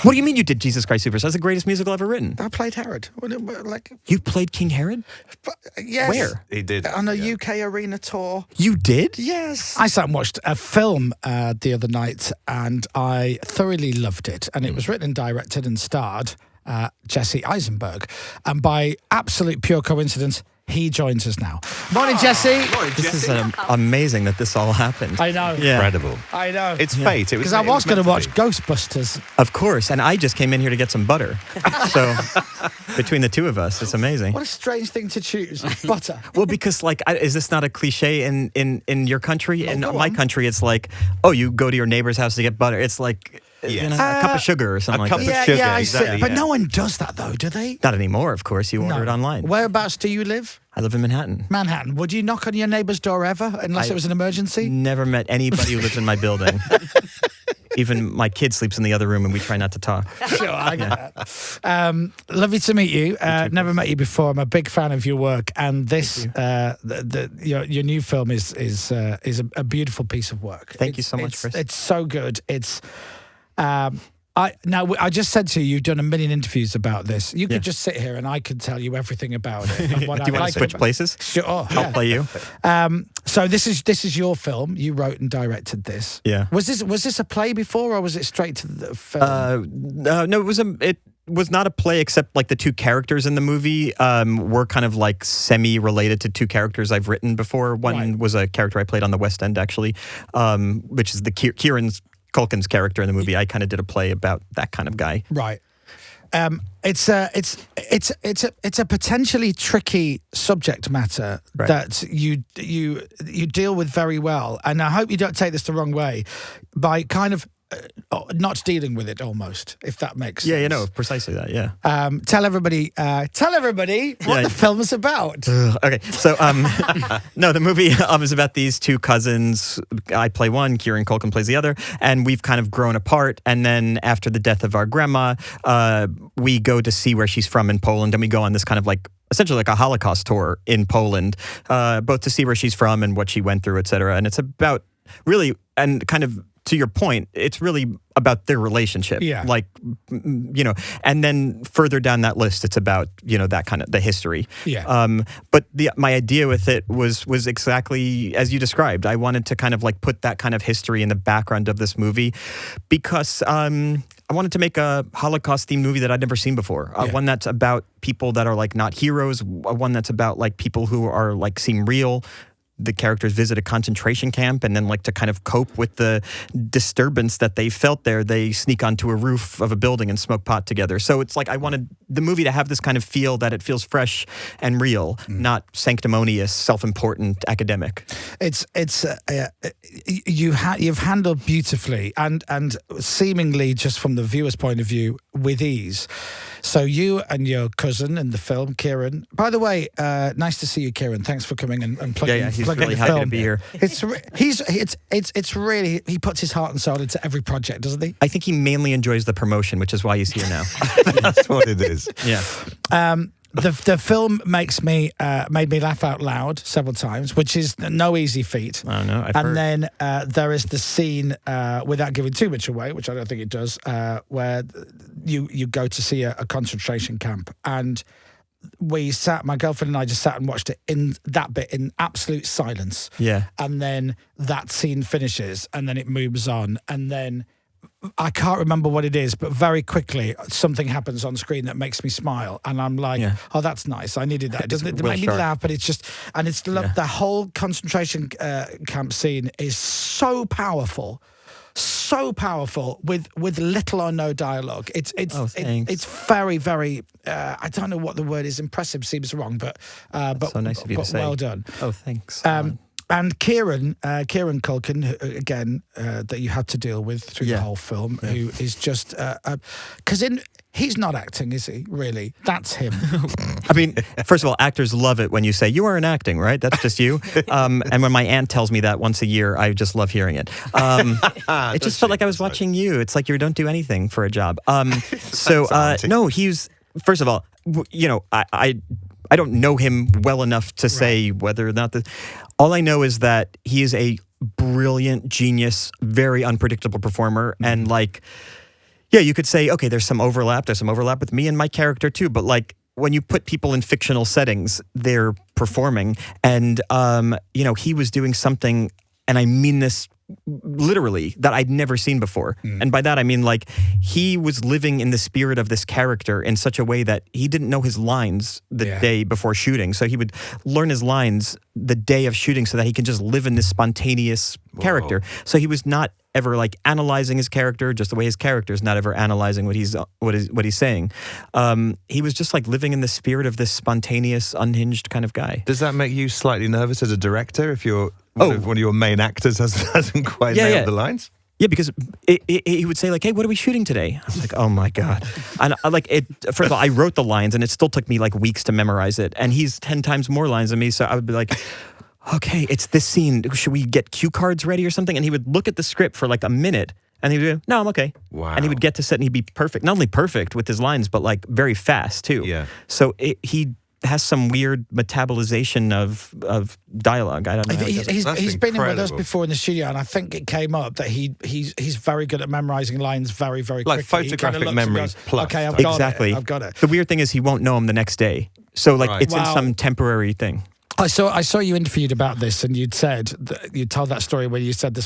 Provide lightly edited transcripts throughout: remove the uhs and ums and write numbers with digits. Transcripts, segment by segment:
What do you mean you did Jesus Christ Superstar? That's the greatest musical ever written. I played Herod. You played King Herod? Yes. Where? He did. On a UK arena tour. You did? Yes. I sat and watched a film the other night, and I thoroughly loved it. And it was written and directed and starred Jesse Eisenberg. And by absolute pure coincidence, he joins us now. Morning, Jesse. This is amazing that this all happened. I know. Yeah. Incredible. I know. It's fate. Because I was going to watch Ghostbusters. Of course, and I just came in here to get some butter. So between the two of us, it's amazing. What a strange thing to choose. Butter. Well, because is this not a cliche in your country? In go my on. country, it's like, oh, you go to your neighbor's house to get butter. It's like Yes. you know, a cup of sugar or something a like cup that. of Yeah, sugar, yeah, I exactly, see. But yeah. no one does that, though, do they? Not anymore, of course. You order it online. Whereabouts do you live? I live in Manhattan. Manhattan. Would you knock on your neighbour's door ever, unless it was an emergency? Never met anybody who lives in my building. Even my kid sleeps in the other room, and we try not to talk. Sure, I get that. Lovely to meet you. Never met you before. I'm a big fan of your work, and this your new film is a beautiful piece of work. Thank you so much, Chris. It's so good. It's. I just said to you, you've done a million interviews about this. You could just sit here and I could tell you everything about it. And what Do you want to switch places? Sure. I'll play you. So this is your film. You wrote and directed this. Yeah. Was this a play before, or was it straight to the film? No, it was not a play, except like the two characters in the movie were kind of like semi-related to two characters I've written before. One was a character I played on the West End, actually, which is the Kieran Culkin's character in the movie. I kind of did a play about that kind of guy. Right. It's a potentially tricky subject matter that you deal with very well, and I hope you don't take this the wrong way by kind of not dealing with it almost, if that makes sense. Yeah, you know, precisely that. Yeah. Tell everybody what the film is about. Okay, so no, the movie is about these two cousins. I play one, Kieran Culkin plays the other, and we've kind of grown apart. And then after the death of our grandma, we go to see where she's from in Poland, and we go on this kind of like essentially like a Holocaust tour in Poland, both to see where she's from and what she went through, et cetera. And it's about really, and kind of to your point, it's really about their relationship. Yeah. Like, you know, and then further down that list, it's about, you know, that kind of the history. Yeah. But my idea with it was exactly as you described. I wanted to kind of like put that kind of history in the background of this movie because I wanted to make a Holocaust-themed movie that I'd never seen before. One that's about people that are like not heroes. One that's about like people who are like seem real. The characters visit a concentration camp, and then like to kind of cope with the disturbance that they felt there, they sneak onto a roof of a building and smoke pot together. So it's like I wanted the movie to have this kind of feel that it feels fresh and real, not sanctimonious, self-important, academic. You've handled beautifully and seemingly just from the viewer's point of view with ease. So you and your cousin in the film, Kieran. By the way, nice to see you, Kieran. Thanks for coming and plugging. Yeah, he's plugging really the happy film. to be here. It's really, he puts his heart and soul into every project, doesn't he? I think he mainly enjoys the promotion, which is why he's here now. That's what it is. Yeah. The film made me laugh out loud several times, which is no easy feat. I don't know. I've And heard. then there is the scene, without giving too much away, which I don't think it does, where you go to see a concentration camp, and my girlfriend and I just sat and watched it in that bit in absolute silence. Yeah. And then that scene finishes, and then it moves on, and then I can't remember what it is, but very quickly something happens on screen that makes me smile, and I'm like, "Oh, that's nice. I needed that." It doesn't Will make me Sharp. laugh, but it's just, and it's the whole concentration camp scene is so powerful with little or no dialogue. It's very, very. I don't know what the word is. Impressive seems wrong, but so nice of you to say. well done. Oh, thanks. And Kieran Culkin, again, that you had to deal with through the whole film, who is just because he's not acting, is he? Really, that's him. I mean, first of all, actors love it when you say you aren't acting, right? That's just you. And when my aunt tells me that once a year, I just love hearing it. It just felt like I was watching you. It's like you don't do anything for a job. No, he's first of all, you know, I don't know him well enough to say whether or not all I know is that he is a brilliant, genius, very unpredictable performer, and like, Yeah, you could say, okay, there's some overlap. There's some overlap with me and my character too. But like when you put people in fictional settings, they're performing, and he was doing something, and I mean this literally, that I'd never seen before. And by that I mean like he was living in the spirit of this character in such a way that he didn't know his lines the day before shooting. So he would learn his lines the day of shooting so that he can just live in this spontaneous character. So he was not ever like analyzing his character just the way his character is not ever analyzing what he's saying. He was just like living in the spirit of this spontaneous, unhinged kind of guy. Does that make you slightly nervous as a director if one of your main actors hasn't quite nailed the lines? Yeah, because he would say like, "Hey, what are we shooting today?" I was like, "Oh my god!" And first of all, I wrote the lines, and it still took me like weeks to memorize it. And he's 10 times more lines than me, so I would be like, "Okay, it's this scene. Should we get cue cards ready or something?" And he would look at the script for like a minute, and he'd go, "No, I'm okay." Wow. And he would get to set, and he'd be perfect. Not only perfect with his lines, but like very fast too. Yeah. So he has some weird metabolization of dialogue. I don't know. He's been in with us incredible. before in the studio, and I think it came up that he's very good at memorizing lines very, very Like quickly. He kinda photographic looks and memory goes, plus. Okay, I've got Exactly. it. I've got it. The weird thing is he won't know him the next day. So like Right. it's in Wow. some temporary thing. I saw you interviewed about this, and you'd said that you told that story where you said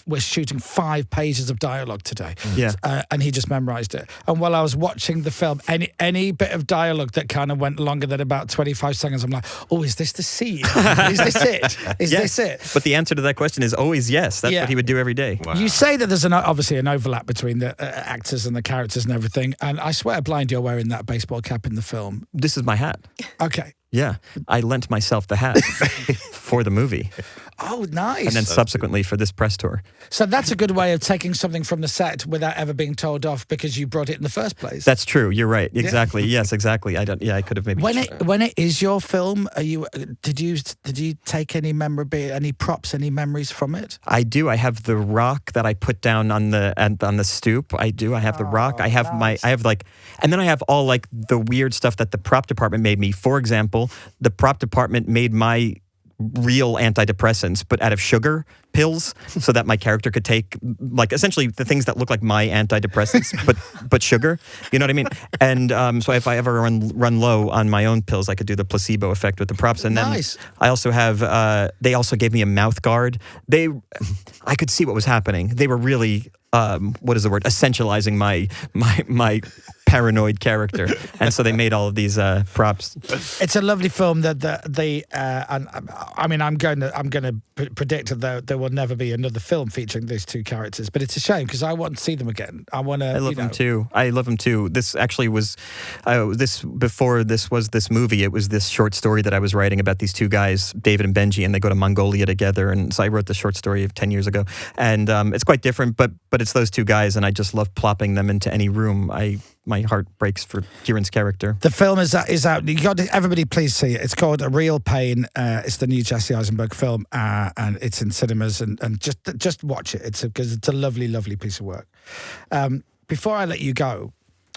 we're shooting 5 pages of dialogue today. Yeah. And he just memorized it. And while I was watching the film, any bit of dialogue that kind of went longer than about 25 seconds, I'm like, oh, is this the scene? Is this it? Is this it? But the answer to that question is always yes. That's what he would do every day. Wow. You say that there's obviously an overlap between the actors and the characters and everything, and I swear blind you're wearing that baseball cap in the film. This is my hat. Okay. Yeah. I lent myself the hat for the movie. Oh, nice. And then subsequently for this press tour. So that's a good way of taking something from the set without ever being told off because you brought it in the first place. That's true. You're right. Exactly. Yes, exactly. I could have maybe. When it is your film, did you take any memorabilia, any props, any memories from it? I do. I have the rock that I put down on the stoop. I do. I have the rock. I have and then I have all like the weird stuff that the prop department made me. For example, the prop department made my real antidepressants, but out of sugar pills, so that my character could take like essentially the things that look like my antidepressants, but sugar. You know what I mean? And so if I ever run low on my own pills, I could do the placebo effect with the props. And then Nice. I also have. They also gave me a mouth guard. I could see what was happening. They were really. What is the word? Essentializing my paranoid character, and so they made all of these props. It's a lovely film that and I mean I'm going to predict that there will never be another film featuring these 2 characters, but it's a shame because I want to see them again. I want to. I love them too. I love them too. This actually was before this was this movie. It was this short story that I was writing about these 2 guys, David and Benji, and they go to Mongolia together. And so I wrote the short story of 10 years ago, and it's quite different, but it's those 2 guys, and I just love plopping them into any room. My heart breaks for Kieran's character. The film is out. You got everybody, please see it. It's called A Real Pain. It's the new Jesse Eisenberg film, and it's in cinemas. And just watch it. Because it's a lovely, lovely piece of work. Before I let you go,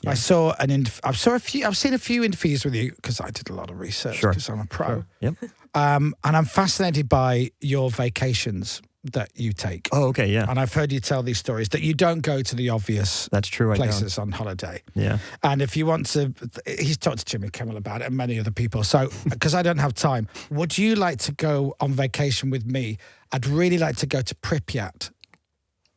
I saw I've seen a few interviews with you because I did a lot of research because I'm a pro. Sure. Yep. And I'm fascinated by your vacations that you take. Oh, okay, yeah. And I've heard you tell these stories that you don't go to the obvious That's true. places on holiday. Yeah. And if you want to, he's talked to Jimmy Kimmel about it and many other people. So, because I don't have time, would you like to go on vacation with me? I'd really like to go to Pripyat.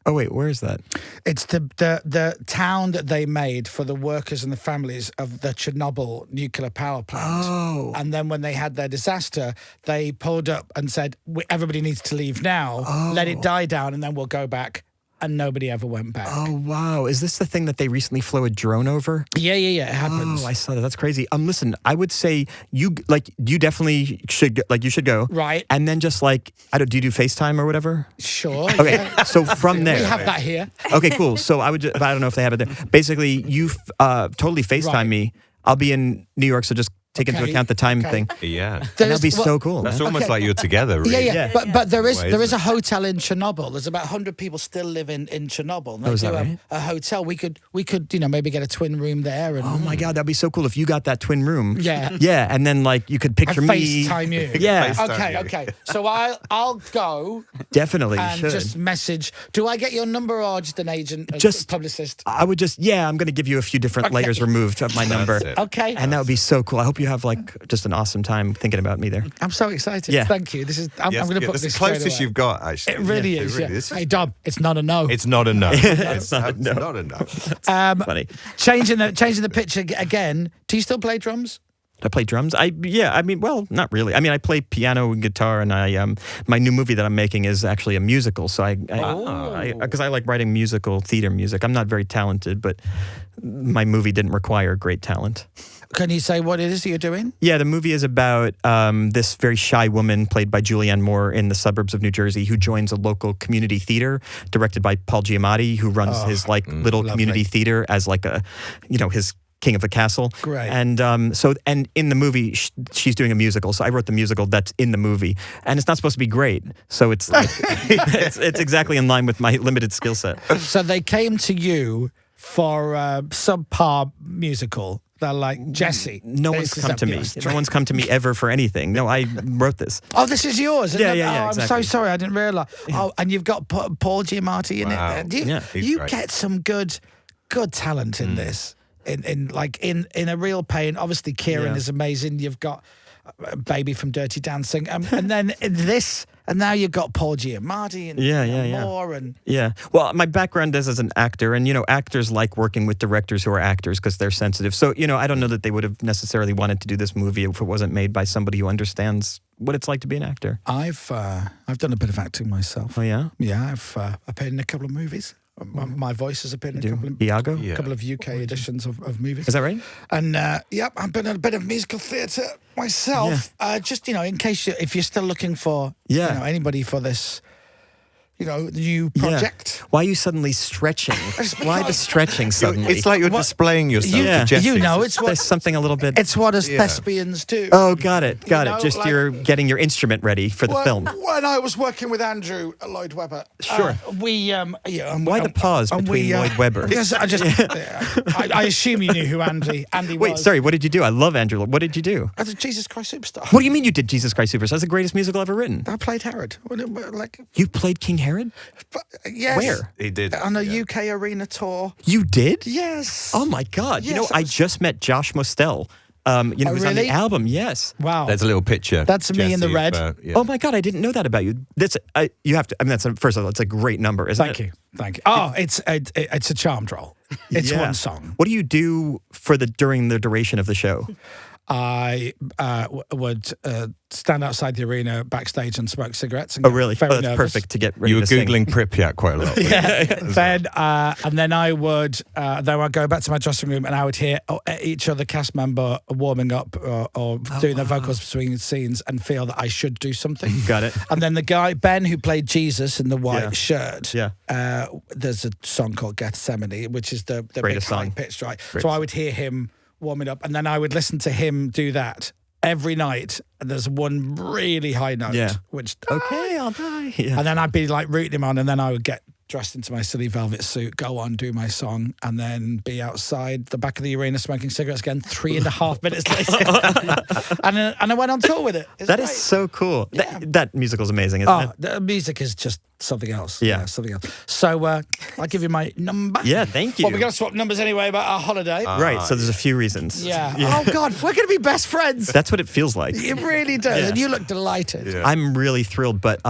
Oh wait, where is that? It's the town that they made for the workers and the families of the Chernobyl nuclear power plant. Oh. And then when they had their disaster, they pulled up and said, everybody needs to leave now, let it die down, and then we'll go back. And nobody ever went back. Oh wow! Is this the thing that they recently flew a drone over? Yeah. It happens. Oh, I saw that. That's crazy. Listen, I would say you definitely should you should go. Right. And then just do you do FaceTime or whatever? Sure. Okay. Yeah. So from there. We have that here. Okay, cool. So I don't know if they have it there. Basically, you totally FaceTime Right. me. I'll be in New York, so just take into Okay, account the time okay. thing. Yeah. That'd be so cool. That's man. almost Okay. like you're together, really. Yeah. Yeah. But there is Way, isn't a hotel in Chernobyl. There's about 100 people still live in Chernobyl. And they is that do right? a hotel. We could maybe get a twin room there. And Oh my God, that'd be so cool if you got that twin room. Yeah. Yeah, and then like you could picture and me. FaceTime you. Yeah, FaceTime you. Okay. So I'll go definitely. You and should. just message. Do I get your number or just an agent, a Just- publicist? I would just, I'm going to give you a few different Okay. layers removed of my number. it. Okay. And that would be so cool. I hope you have like just an awesome time thinking about me there. I'm so excited. Yeah. Thank you. I'm Yes, going to yeah, put that's this the closest straight away. you've got, actually. It really Yeah, is. It really Yeah. is. Hey Dom, it's not a no. It's not a no. It's not a no. Not a no. Funny. Changing the picture again. Do you still play drums? I play drums. Well, not really. I mean, I play piano and guitar, and my new movie that I'm making is actually a musical. So because I like writing musical theater music. I'm not very talented, but my movie didn't require great talent. Can you say what it is that you're doing? Yeah, the movie is about this very shy woman played by Julianne Moore in the suburbs of New Jersey who joins a local community theater directed by Paul Giamatti, who runs his little community theater as like his king of a castle. Great. And and in the movie, she's doing a musical. So I wrote the musical that's in the movie. And it's not supposed to be great. So it's like, it's exactly in line with my limited skill set. So they came to you for a subpar musical. They're like, Jesse. No one's come to me. No one's come to me ever for anything. No, I wrote this. Oh, this is yours. Yeah, isn't it? yeah, Oh, exactly. I'm so sorry. I didn't realise. Oh, and you've got Paul Giamatti in Wow. it. Yeah. He's You great. get some good talent in this. In a real pain. Obviously, Kieran Yeah. is amazing. You've got a Baby from Dirty Dancing, and then in this, and now you've got Paul Giamatti and more. And Yeah. Well, my background is as an actor, and actors like working with directors who are actors because they're sensitive. So, I don't know that they would have necessarily wanted to do this movie if it wasn't made by somebody who understands what it's like to be an actor. I've done a bit of acting myself. Oh yeah. Yeah, I've appeared in a couple of movies. My voice has appeared in a couple of Iago? Yeah. couple of UK editions of movies. Is that right? And I've been in a bit of musical theatre myself. Just in case if you're still looking for anybody for this new project. Yeah. Why are you suddenly stretching? Why the stretching suddenly? It's like you're displaying yourself Yeah. to Jesse. It's there's what something a little bit. it's what us thespians do. Oh, got it. know, Just like- you're getting your instrument ready for the film. When I was working with Andrew Lloyd Webber, Sure. we Why the pause and between Lloyd Webber? Because I assume you knew who Andy Wait, was. sorry. What did you do? I love Andrew. What did you do? I did Jesus Christ Superstar. What do you mean you did Jesus Christ Superstar? That's the greatest musical ever written. I played Herod. You played King Herod? Yes. Where? He did. On a UK arena tour. You did? Yes. Oh my God! Yes, I just met Josh Mostel. Who's on really? the album? Yes. Wow. There's a little picture. That's me in the Jesse, red. yeah. Oh my God! I didn't know that about you. You have to. I mean, first of all, it's a great number, isn't it? Thank you. Oh, it's a charmed role. It's Yeah. one song. What do you do during the duration of the show? I would stand outside the arena backstage and smoke cigarettes. And Oh, get really? Very That's nervous. perfect to get ready You were to sing. Googling Pripyat quite a lot. Yeah. Then I would go back to my dressing room and I would hear each other cast member warming up or doing their vocals between scenes and feel that I should do something. Got it. And then the guy Ben who played Jesus in the white Yeah. shirt. Yeah. There's a song called Gethsemane, which is the big Greatest song. high pitched right. Great. So I would hear him warming up, and then I would listen to him do that every night. And there's one really high note, Yeah. which Okay, I'll die. Yeah. and then I'd be like rooting him on, and then I would get dressed into my silly velvet suit, go on, do my song, and then be outside the back of the arena smoking cigarettes again 3.5 minutes later. and I went on tour with it. It's That is great. so cool. Yeah. That musical is amazing, isn't Oh, it? the music is just something else. Yeah. Something else. So I'll give you my number. Yeah, thank you. Well, we're going to swap numbers anyway about our holiday. Right, so there's a few reasons. yeah. Oh, God, we're going to be best friends. That's what it feels like. It really does. Yeah. And you look delighted. Yeah. I'm really thrilled, but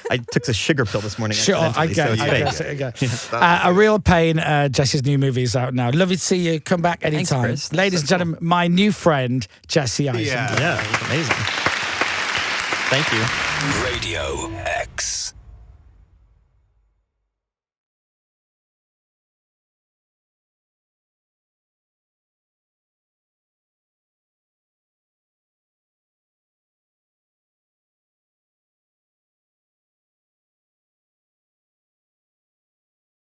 I took a sugar pill this morning. Sure, I accidentally, get so it. it's fake. A Real Pain, Jesse's new movie is out now. Lovely to see you. Come back anytime. Chris. Ladies and gentlemen, my new friend, Jesse Eisenberg. Yeah. Yeah, it was amazing. Thank you. Radio X.